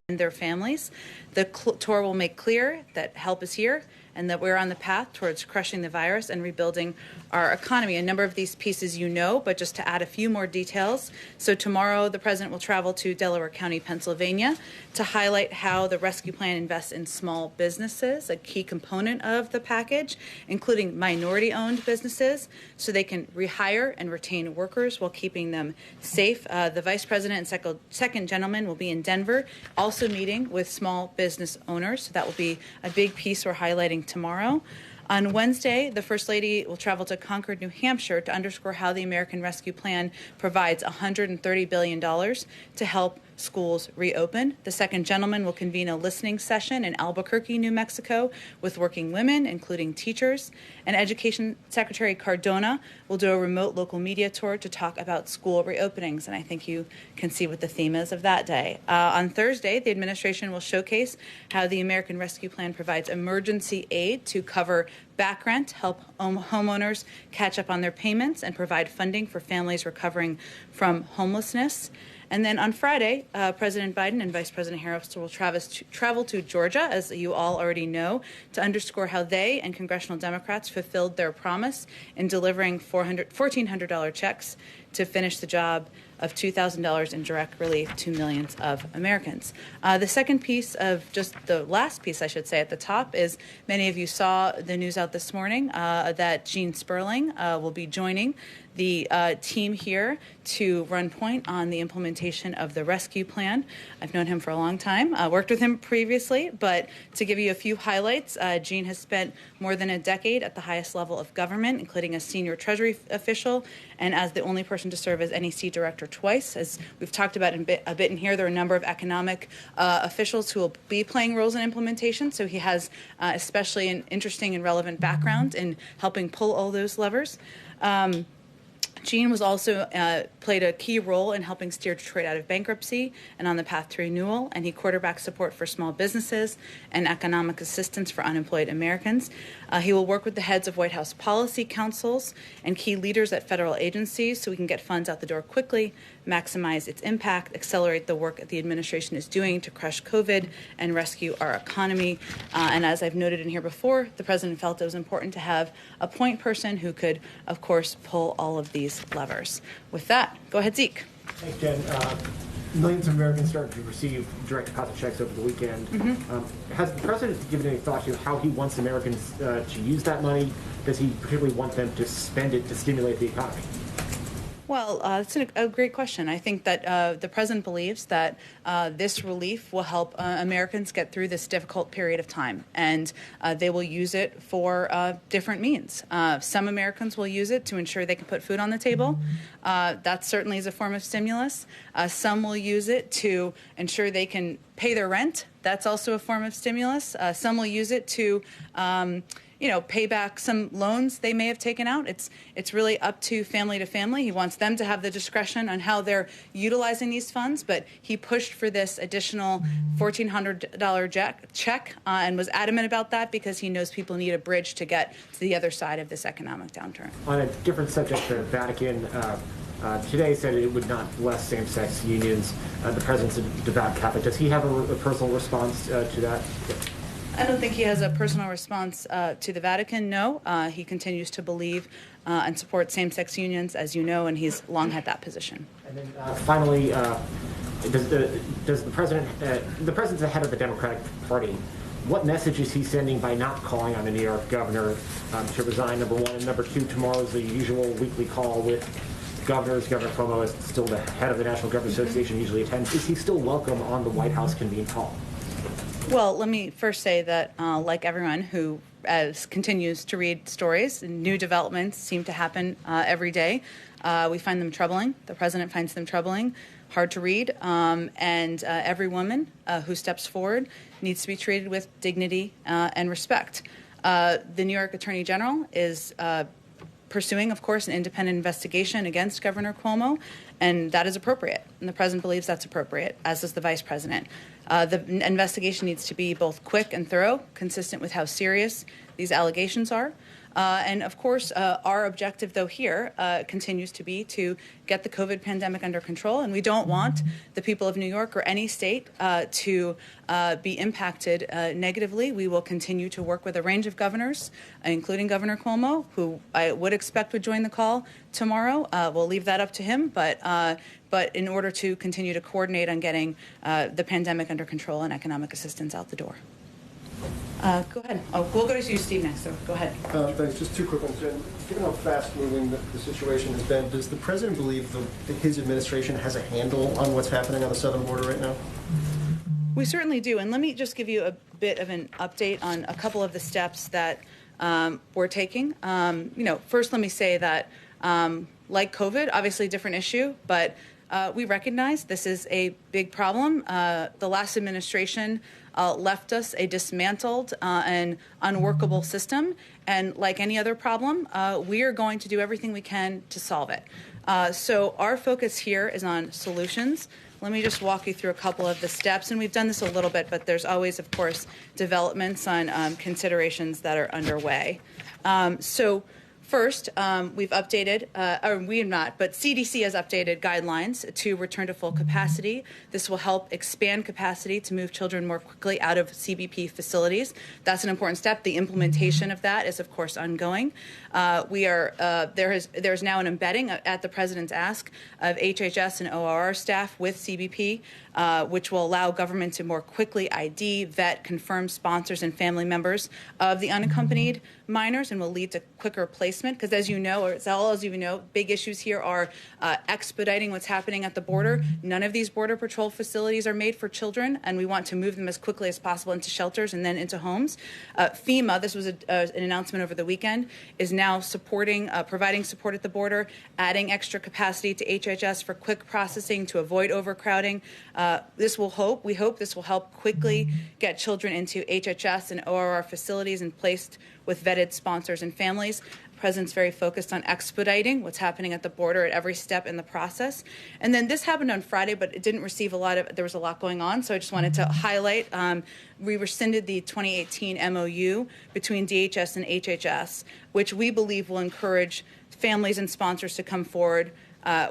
and their families. The tour will make clear that help is here and that we're on the path towards crushing the virus and rebuilding our economy. A number of these pieces you know, but just to add a few more details. So tomorrow, the president will travel to Delaware County, Pennsylvania, to highlight how the rescue plan invests in small businesses, a key component of the package, including minority-owned businesses, so they can rehire and retain workers while keeping them safe. The vice president and second gentleman will be in Denver, also meeting with small business owners. So that will be a big piece we're highlighting tomorrow. On Wednesday, the First Lady will travel to Concord, New Hampshire to underscore how the American Rescue Plan provides $130 billion to help schools reopen. The second gentleman will convene a listening session in Albuquerque, New Mexico, with working women, including teachers. And Education Secretary Cardona will do a remote local media tour to talk about school reopenings. And I think you can see what the theme is of that day. On Thursday, the administration will showcase how the American Rescue Plan provides emergency aid to cover back rent, help homeowners catch up on their payments, and provide funding for families recovering from homelessness. And then on Friday, President Biden and Vice President Harris will travel to Georgia, as you all already know, to underscore how they and congressional Democrats fulfilled their promise in delivering $1,400 checks to finish the job of $2,000 in direct relief to millions of Americans. The second piece of just the last piece, I should say, at the top is many of you saw the news out this morning that Jen Psaki will be joining the team here to run point on the implementation of the rescue plan. I've known him for a long time, worked with him previously, but to give you a few highlights, Jen has spent more than a decade at the highest level of government, including a senior Treasury official and as the only person to serve as NEC director twice. As we've talked about a bit in here, there are a number of economic officials who will be playing roles in implementation, so he has especially an interesting and relevant background in helping pull all those levers. Jen was also played a key role in helping steer Detroit out of bankruptcy and on the path to renewal, and he quarterbacked support for small businesses and economic assistance for unemployed Americans. He will work with the heads of White House policy councils and key leaders at federal agencies so we can get funds out the door quickly, maximize its impact, accelerate the work that the administration is doing to crush COVID and rescue our economy. And as I've noted in here before, the president felt it was important to have a point person who could, of course, pull all of these levers. With that, go ahead, Zeke. Thanks, Jen. Millions of Americans started to receive direct deposit checks over the weekend. Has the president given any thought to how he wants Americans to use that money? Does he particularly want them to spend it to stimulate the economy? Well, it's a great question. I think that the president believes that this relief will help Americans get through this difficult period of time, and they will use it for different means. Some Americans will use it to ensure they can put food on the table. That certainly is a form of stimulus. Some will use it to ensure they can pay their rent. That's also a form of stimulus. Some will use it to pay back some loans they may have taken out. It's really up to family. He wants them to have the discretion on how they're utilizing these funds, but he pushed for this additional $1,400 check and was adamant about that because he knows people need a bridge to get to the other side of this economic downturn. On a different subject, the Vatican today said it would not bless same-sex unions. The president's a devout Catholic. Does he have a personal response to that? I don't think he has a personal response to the Vatican, no. He continues to believe and support same-sex unions, as you know, and he's long had that position. And then finally, does the president's the head of the Democratic Party. What message is he sending by not calling on the New York governor to resign, number one? And number two, tomorrow is the usual weekly call with governors. Governor Cuomo is still the head of the National Governors Association, usually attends. Is he still welcome on the White House convened call? Well, let me first say that, like everyone who continues to read stories, new developments seem to happen every day. We find them troubling. The president finds them troubling, hard to read, and every woman who steps forward needs to be treated with dignity and respect. The New York Attorney General is pursuing, of course, an independent investigation against Governor Cuomo, and that is appropriate. And the president believes that's appropriate, as does the vice president. The investigation needs to be both quick and thorough, consistent with how serious these allegations are. And of course, our objective, though, here continues to be to get the COVID pandemic under control. And we don't want the people of New York or any state to be impacted negatively. We will continue to work with a range of governors, including Governor Cuomo, who I would expect would join the call tomorrow. We'll leave that up to him. But in order to continue to coordinate on getting the pandemic under control and economic assistance out the door. Go ahead. Oh, we'll go to you, Steve, next. So go ahead. Thanks. Just two quick ones. Jen, given how fast-moving the situation has been, does the president believe that his administration has a handle on what's happening on the southern border right now? We certainly do. And let me just give you a bit of an update on a couple of the steps that we're taking. First, let me say that, like COVID, obviously a different issue, but we recognize this is a big problem. The last administration left us a dismantled and unworkable system. And like any other problem, we are going to do everything we can to solve it. So our focus here is on solutions. Let me just walk you through a couple of the steps. And we've done this a little bit, but there's always, of course, developments on considerations that are underway. First, we've updated, or we have not, but CDC has updated guidelines to return to full capacity. This will help expand capacity to move children more quickly out of CBP facilities. That's an important step. The implementation of that is, of course, ongoing. There's now an embedding at the president's ask of HHS and ORR staff with CBP, which will allow government to more quickly ID, vet, confirm sponsors and family members of the unaccompanied minors, and will lead to quicker placement. Because as you know, or as all of you know, big issues here are expediting what's happening at the border. None of these Border Patrol facilities are made for children, and we want to move them as quickly as possible into shelters and then into homes. FEMA, this was an announcement over the weekend, is now providing support at the border, adding extra capacity to HHS for quick processing to avoid overcrowding. We hope this will help quickly get children into HHS and ORR facilities and placed with vetted sponsors and families. The president's very focused on expediting what's happening at the border at every step in the process. And then this happened on Friday, but it didn't receive there was a lot going on. So I just wanted to highlight, we rescinded the 2018 MOU between DHS and HHS, which we believe will encourage families and sponsors to come forward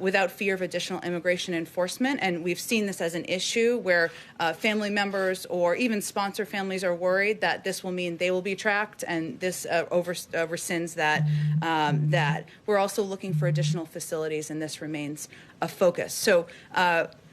without fear of additional immigration enforcement. And we've seen this as an issue where family members or even sponsor families are worried that this will mean they will be tracked, and this rescinds that. We're also looking for additional facilities, and this remains a focus. So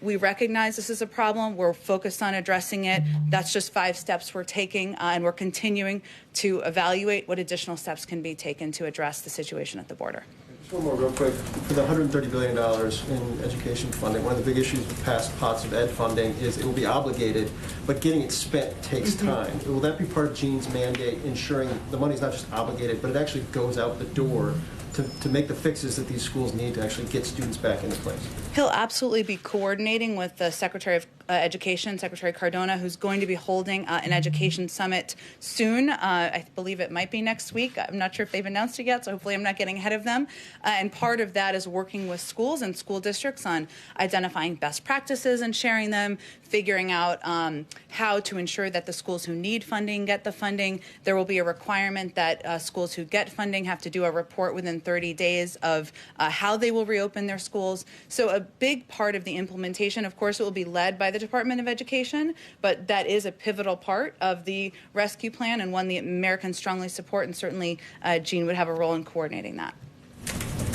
we recognize this is a problem. We're focused on addressing it. That's just 5 steps we're taking, and we're continuing to evaluate what additional steps can be taken to address the situation at the border. Just one more real quick. For the $130 billion in education funding, one of the big issues with past pots of ed funding is it will be obligated, but getting it spent takes time. Will that be part of Gene's mandate, ensuring the money is not just obligated, but it actually goes out the door to make the fixes that these schools need to actually get students back into place? He'll absolutely be coordinating with the Secretary of Education, Secretary Cardona, who's going to be holding an education summit soon. I believe it might be next week. I'm not sure if they've announced it yet, so hopefully I'm not getting ahead of them. And part of that is working with schools and school districts on identifying best practices and sharing them, figuring out how to ensure that the schools who need funding get the funding. There will be a requirement that schools who get funding have to do a report within 30 days of how they will reopen their schools. So a big part of the implementation, of course, it will be led by the Department of Education, but that is a pivotal part of the rescue plan and one the Americans strongly support, and certainly Gene would have a role in coordinating that.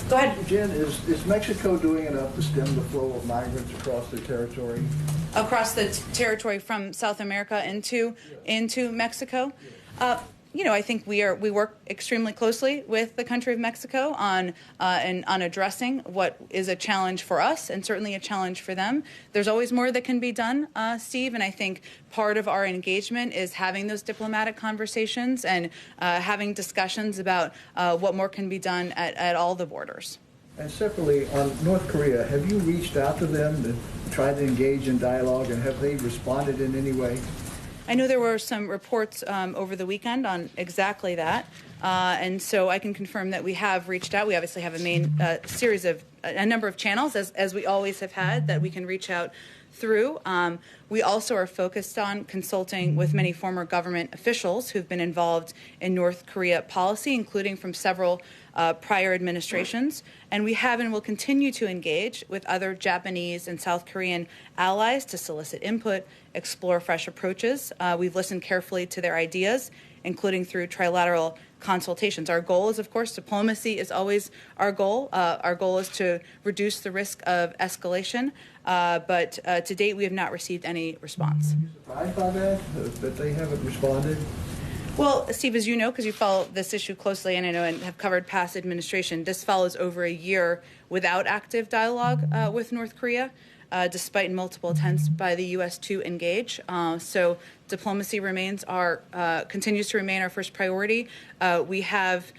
Go ahead. Jen, is Mexico doing enough to stem the flow of migrants across the territory? Across the territory from South America into Mexico? I think we work extremely closely with the country of Mexico on addressing what is a challenge for us and certainly a challenge for them. There's always more that can be done, Steve, and I think part of our engagement is having those diplomatic conversations and having discussions about what more can be done at all the borders. And separately, on North Korea, have you reached out to them to try to engage in dialogue, and have they responded in any way? I know there were some reports over the weekend on exactly that, and so I can confirm that we have reached out. We obviously have a number of channels, as we always have had, that we can reach out through. We also are focused on consulting with many former government officials who've been involved in North Korea policy, including from several prior administrations. And we have and will continue to engage with other Japanese and South Korean allies to solicit input, explore fresh approaches. We've listened carefully to their ideas, including through trilateral consultations. Our goal is, of course, diplomacy is always our goal. Our goal is to reduce the risk of escalation, but to date we have not received any response. Are you surprised by that they haven't responded? Well, Steve, as you know, because you follow this issue closely, and I know and have covered past administration, this follows over a year without active dialogue with North Korea, despite multiple attempts by the U.S. to engage. So diplomacy continues to remain our first priority. We have,